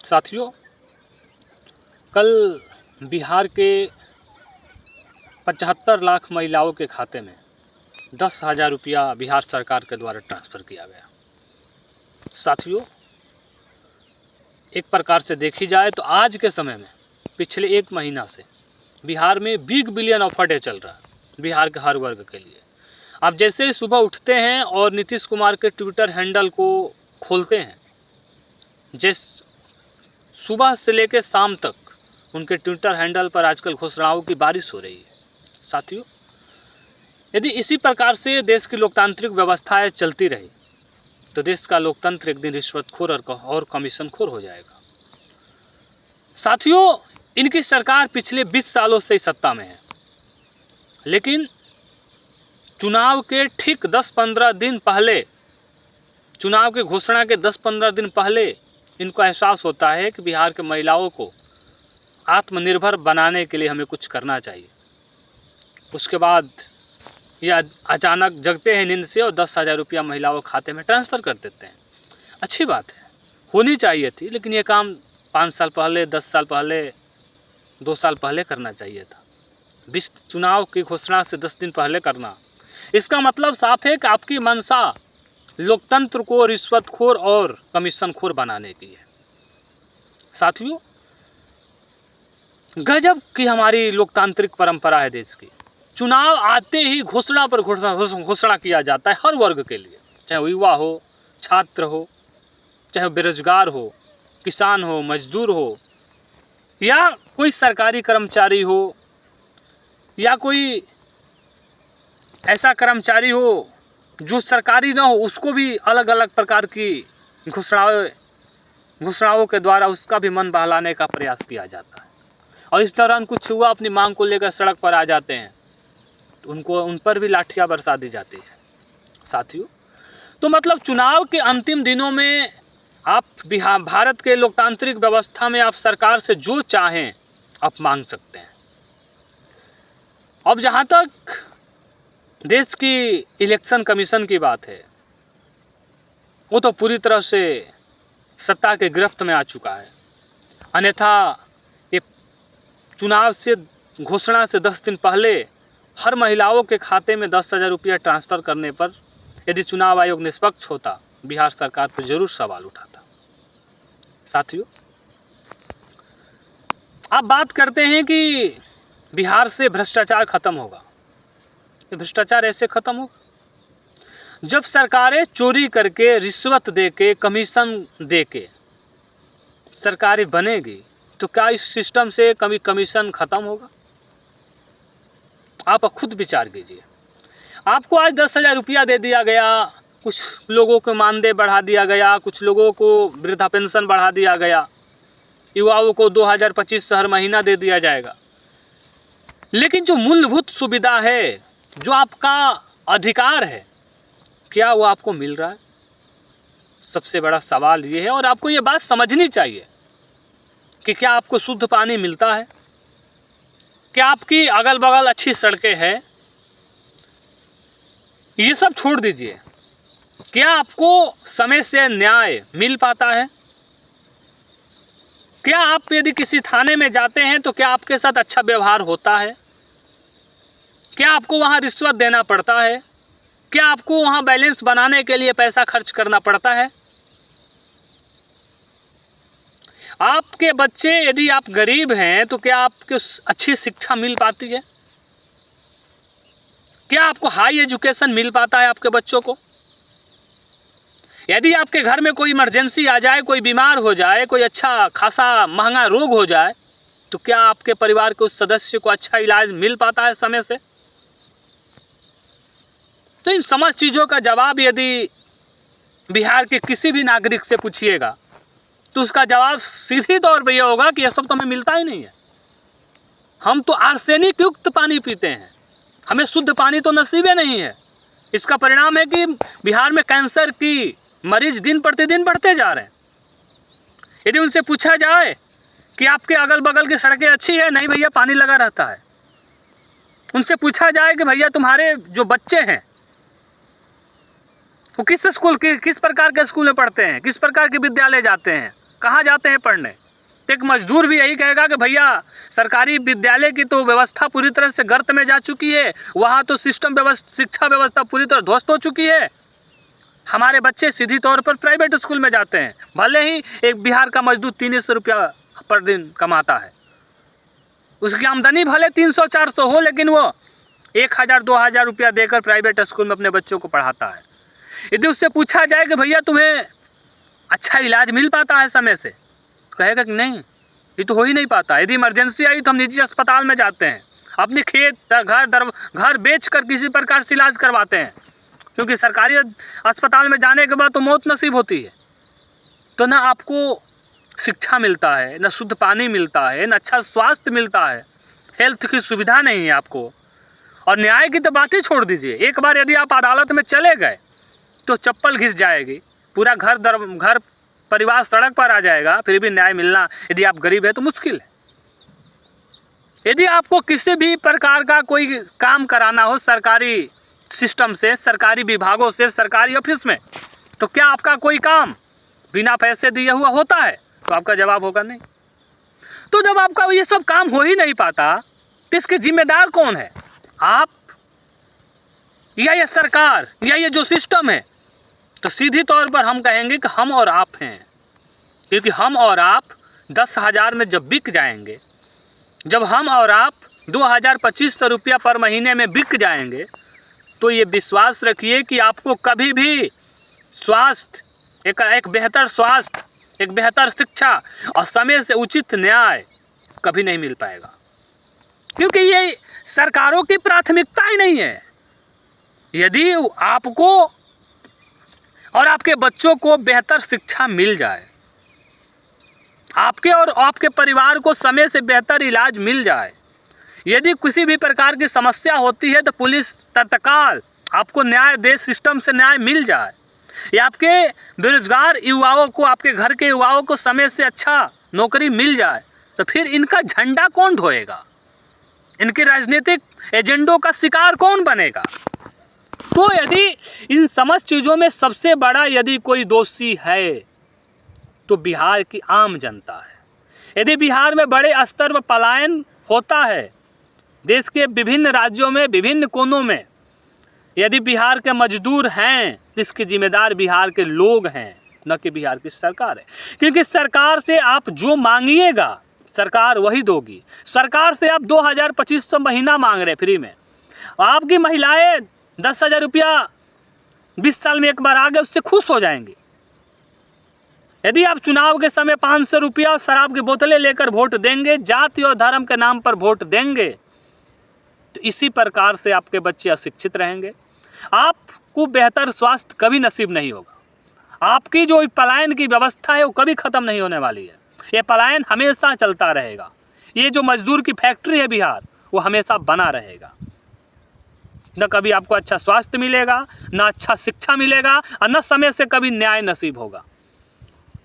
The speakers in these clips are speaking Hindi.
साथियों, कल बिहार के 75 लाख महिलाओं के खाते में 10,000 रुपया बिहार सरकार के द्वारा ट्रांसफ़र किया गया। साथियों, एक प्रकार से देखी जाए तो आज के समय में पिछले 1 महीना से बिहार में बिग बिलियन ऑफर डे चल रहा है बिहार के हर वर्ग के लिए। आप जैसे ही सुबह उठते हैं और नीतीश कुमार के ट्विटर हैंडल को खोलते हैं, सुबह से लेकर शाम तक उनके ट्विटर हैंडल पर आजकल घोषणाओं की बारिश हो रही है। साथियों, यदि इसी प्रकार से देश की लोकतांत्रिक व्यवस्थाएं चलती रही तो देश का लोकतंत्र एक दिन रिश्वतखोर और कमीशनखोर हो जाएगा। साथियों, इनकी सरकार पिछले 20 सालों से सत्ता में है, लेकिन चुनाव के ठीक 10-15 दिन पहले, चुनाव के घोषणा के 10-15 दिन पहले इनको एहसास होता है कि बिहार के महिलाओं को आत्मनिर्भर बनाने के लिए हमें कुछ करना चाहिए। उसके बाद यह अचानक जगते हैं नींद से और 10,000 रुपया महिलाओं के खाते में ट्रांसफ़र कर देते हैं। अच्छी बात है, होनी चाहिए थी, लेकिन ये काम 5 साल पहले, 10 साल पहले, 2 साल पहले करना चाहिए था। चुनाव की घोषणा से 10 दिन पहले करना, इसका मतलब साफ है कि आपकी मंशा लोकतंत्र को रिश्वतखोर और कमीशनखोर बनाने की है। साथियों, गजब की हमारी लोकतांत्रिक परंपरा है देश की। चुनाव आते ही घोषणा पर घोषणा किया जाता है हर वर्ग के लिए, चाहे वो युवा हो, छात्र हो, चाहे बेरोजगार हो, किसान हो, मजदूर हो, या कोई सरकारी कर्मचारी हो, या कोई ऐसा कर्मचारी हो जो सरकारी ना हो, उसको भी अलग अलग प्रकार की घोषणाओं के द्वारा उसका भी मन बहलाने का प्रयास किया जाता है। और इस दौरान कुछ युवा अपनी मांग को लेकर सड़क पर आ जाते हैं तो उन पर भी लाठियां बरसा दी जाती है। साथियों, तो मतलब चुनाव के अंतिम दिनों में आप भारत के लोकतांत्रिक व्यवस्था में आप सरकार से जो चाहें आप मांग सकते हैं। अब जहां तक देश की इलेक्शन कमीशन की बात है, वो तो पूरी तरह से सत्ता के गिरफ्त में आ चुका है। अन्यथा ये चुनाव से घोषणा से 10 दिन पहले हर महिलाओं के खाते में 10,000 रुपया ट्रांसफ़र करने पर यदि चुनाव आयोग निष्पक्ष होता, बिहार सरकार पर जरूर सवाल उठाता। साथियों, आप बात करते हैं कि बिहार से भ्रष्टाचार खत्म होगा। ये भ्रष्टाचार ऐसे खत्म होगा जब सरकारें चोरी करके, रिश्वत देके, कमीशन देके सरकारें बनेगी, तो क्या इस सिस्टम से कभी कमीशन खत्म होगा? आप खुद विचार कीजिए। आपको आज 10,000 रुपया दे दिया गया, कुछ लोगों को मानदेय बढ़ा दिया गया, कुछ लोगों को वृद्धा पेंशन बढ़ा दिया गया, युवाओं को 2025 हर महीना दे दिया जाएगा, लेकिन जो मूलभूत सुविधा है, जो आपका अधिकार है, क्या वो आपको मिल रहा है? सबसे बड़ा सवाल ये है। और आपको ये बात समझनी चाहिए कि क्या आपको शुद्ध पानी मिलता है, क्या आपकी अगल बगल अच्छी सड़कें हैं, ये सब छोड़ दीजिए, क्या आपको समय से न्याय मिल पाता है? क्या आप यदि किसी थाने में जाते हैं तो क्या आपके साथ अच्छा व्यवहार होता है? क्या आपको वहाँ रिश्वत देना पड़ता है? क्या आपको वहाँ बैलेंस बनाने के लिए पैसा खर्च करना पड़ता है? आपके बच्चे, यदि आप गरीब हैं तो क्या आपको अच्छी शिक्षा मिल पाती है? क्या आपको हाई एजुकेशन मिल पाता है आपके बच्चों को? यदि आपके घर में कोई इमरजेंसी आ जाए, कोई बीमार हो जाए, कोई अच्छा खासा महंगा रोग हो जाए, तो क्या आपके परिवार के उस सदस्य को अच्छा इलाज मिल पाता है समय से? तो इन समस्त चीज़ों का जवाब यदि बिहार के किसी भी नागरिक से पूछिएगा तो उसका जवाब सीधी तौर पर यह होगा कि यह सब तो हमें मिलता ही नहीं है। हम तो आर्सेनिक युक्त पानी पीते हैं, हमें शुद्ध पानी तो नसीब ही नहीं है। इसका परिणाम है कि बिहार में कैंसर की मरीज दिन प्रतिदिन बढ़ते जा रहे हैं। यदि उनसे पूछा जाए कि आपके अगल बगल की सड़कें अच्छी है, नहीं भैया पानी लगा रहता है। उनसे पूछा जाए कि भैया तुम्हारे जो बच्चे हैं वो किस प्रकार के स्कूल में पढ़ते हैं, किस प्रकार के विद्यालय जाते हैं, कहाँ जाते हैं पढ़ने? एक मजदूर भी यही कहेगा कि भैया सरकारी विद्यालय की तो व्यवस्था पूरी तरह से गर्त में जा चुकी है, वहाँ तो शिक्षा व्यवस्था पूरी तरह ध्वस्त हो चुकी है। हमारे बच्चे सीधी तौर पर प्राइवेट स्कूल में जाते हैं, भले ही एक बिहार का मजदूर 300 रुपया पर दिन कमाता है, उसकी आमदनी भले 300-400 हो, लेकिन वो 1000-2000 रुपया देकर प्राइवेट स्कूल में अपने बच्चों को पढ़ाता है। यदि उससे पूछा जाए कि भैया तुम्हें अच्छा इलाज मिल पाता है समय से, तो कहेगा कि नहीं, ये तो हो ही नहीं पाता। यदि इमरजेंसी आई तो हम निजी अस्पताल में जाते हैं, अपने खेत घर बेच कर किसी प्रकार से इलाज करवाते हैं, क्योंकि सरकारी अस्पताल में जाने के बाद तो मौत नसीब होती है। तो ना आपको शिक्षा मिलता है, ना शुद्ध पानी मिलता है, ना अच्छा स्वास्थ्य मिलता है, हेल्थ की सुविधा नहीं है आपको। और न्याय की तो बात ही छोड़ दीजिए, एक बार यदि आप अदालत में चले गए तो चप्पल घिस जाएगी, पूरा घर परिवार सड़क पर आ जाएगा, फिर भी न्याय मिलना यदि आप गरीब है तो मुश्किल है। यदि आपको किसी भी प्रकार का कोई काम कराना हो सरकारी सिस्टम से, सरकारी विभागों से, सरकारी ऑफिस में, तो क्या आपका कोई काम बिना पैसे दिए हुआ होता है? तो आपका जवाब होगा नहीं। तो जब आपका ये सब काम हो ही नहीं पाता तो इसके जिम्मेदार कौन है? आप या ये सरकार या ये जो सिस्टम है? तो सीधी तौर पर हम कहेंगे कि हम और आप हैं, क्योंकि हम और आप 10,000 में जब बिक जाएंगे, जब हम और आप 2,000-2,500 रुपया पर महीने में बिक जाएंगे, तो ये विश्वास रखिए कि आपको कभी भी स्वास्थ्य, एक बेहतर स्वास्थ्य, एक बेहतर शिक्षा और समय से उचित न्याय कभी नहीं मिल पाएगा, क्योंकि ये सरकारों की प्राथमिकता ही नहीं है। यदि आपको और आपके बच्चों को बेहतर शिक्षा मिल जाए, आपके और आपके परिवार को समय से बेहतर इलाज मिल जाए, यदि किसी भी प्रकार की समस्या होती है तो पुलिस तत्काल आपको न्याय दे, सिस्टम से न्याय मिल जाए, या आपके बेरोजगार युवाओं को, आपके घर के युवाओं को समय से अच्छा नौकरी मिल जाए, तो फिर इनका झंडा कौन ढोएगा? इनके राजनीतिक एजेंडों का शिकार कौन बनेगा? तो यदि इन समस्त चीज़ों में सबसे बड़ा यदि कोई दोषी है तो बिहार की आम जनता है। यदि बिहार में बड़े स्तर पर पलायन होता है, देश के विभिन्न राज्यों में, विभिन्न कोनों में, यदि बिहार के मजदूर हैं तो इसके जिम्मेदार बिहार के लोग हैं, न कि बिहार की सरकार है। क्योंकि सरकार से आप जो मांगिएगा सरकार वही दोगी। सरकार से आप 2,000-2,500 महीना मांग रहे फ्री में, आपकी महिलाएं 10,000 रुपया 20 साल में एक बार आ गए उससे खुश हो जाएंगी। यदि आप चुनाव के समय 500 रुपया और शराब की बोतलें लेकर वोट देंगे, जाति और धर्म के नाम पर वोट देंगे, तो इसी प्रकार से आपके बच्चे अशिक्षित रहेंगे, आपको बेहतर स्वास्थ्य कभी नसीब नहीं होगा। आपकी जो पलायन की व्यवस्था है वो कभी ख़त्म नहीं होने वाली है, ये पलायन हमेशा चलता रहेगा। ये जो मजदूर की फैक्ट्री है बिहार, वो हमेशा बना रहेगा। न कभी आपको अच्छा स्वास्थ्य मिलेगा, न अच्छा शिक्षा मिलेगा, और न समय से कभी न्याय नसीब होगा।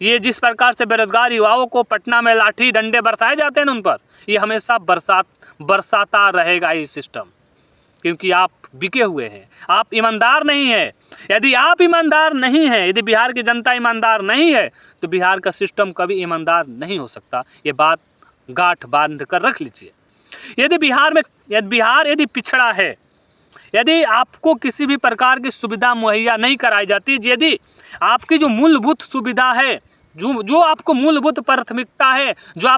ये जिस प्रकार से बेरोजगार युवाओं को पटना में लाठी डंडे बरसाए जाते हैं उन पर, ये हमेशा बरसाता रहेगा ये सिस्टम, क्योंकि आप बिके हुए हैं, आप ईमानदार नहीं हैं। यदि आप ईमानदार नहीं हैं, यदि बिहार की जनता ईमानदार नहीं है, तो बिहार का सिस्टम कभी ईमानदार नहीं हो सकता। ये बात गांठ बांध कर रख लीजिए। यदि बिहार यदि पिछड़ा है, यदि आपको किसी भी प्रकार की सुविधा मुहैया नहीं कराई जाती, यदि आपकी जो मूलभूत सुविधा है, जो आपको मूलभूत प्राथमिकता है, जो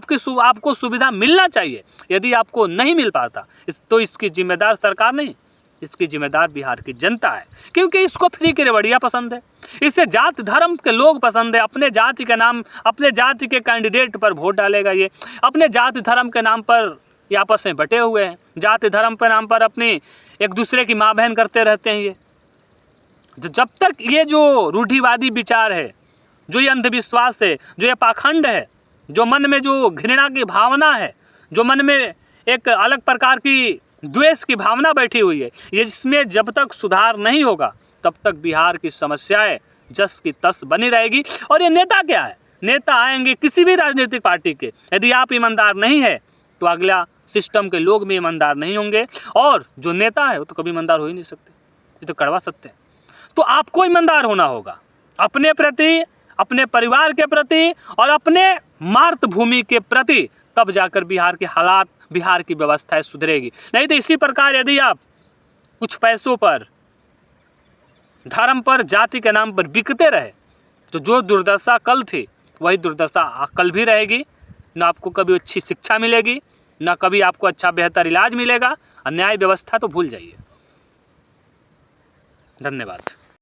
आपको सुविधा मिलना चाहिए, यदि आपको नहीं मिल पाता, तो इसकी जिम्मेदार सरकार नहीं, इसकी जिम्मेदार बिहार की जनता है। क्योंकि इसको फ्री की रेवड़ियाँ पसंद है, इससे जाति धर्म के लोग पसंद है। अपने जाति के नाम, अपने जाति के कैंडिडेट पर वोट डालेगा ये, अपने जाति धर्म के नाम पर ये आपस में बटे हुए हैं, जाति धर्म के नाम पर अपनी एक दूसरे की माँ बहन करते रहते हैं। ये जब तक ये जो रूढ़िवादी विचार है, जो ये अंधविश्वास है, जो ये पाखंड है, जो मन में जो घृणा की भावना है, जो मन में एक अलग प्रकार की द्वेष की भावना बैठी हुई है, ये जिसमें जब तक सुधार नहीं होगा तब तक बिहार की समस्याएं जस की तस बनी रहेगी। और ये नेता क्या है? नेता आएंगे किसी भी राजनीतिक पार्टी के, यदि आप ईमानदार नहीं है तो अगला सिस्टम के लोग भी ईमानदार नहीं होंगे, और जो नेता है वो तो कभी ईमानदार हो ही नहीं सकते, ये तो कड़वा सत्य है। तो आपको ईमानदार होना होगा अपने प्रति, अपने परिवार के प्रति और अपने मातृभूमि के प्रति, तब जाकर बिहार के हालात, बिहार की व्यवस्थाएं सुधरेगी। नहीं तो इसी प्रकार यदि आप कुछ पैसों पर, धर्म पर, जाति के नाम पर बिकते रहे तो जो दुर्दशा कल थी वही दुर्दशा कल भी रहेगी। न आपको कभी अच्छी शिक्षा मिलेगी, न कभी आपको अच्छा बेहतर इलाज मिलेगा, और न्याय व्यवस्था तो भूल जाइए। धन्यवाद।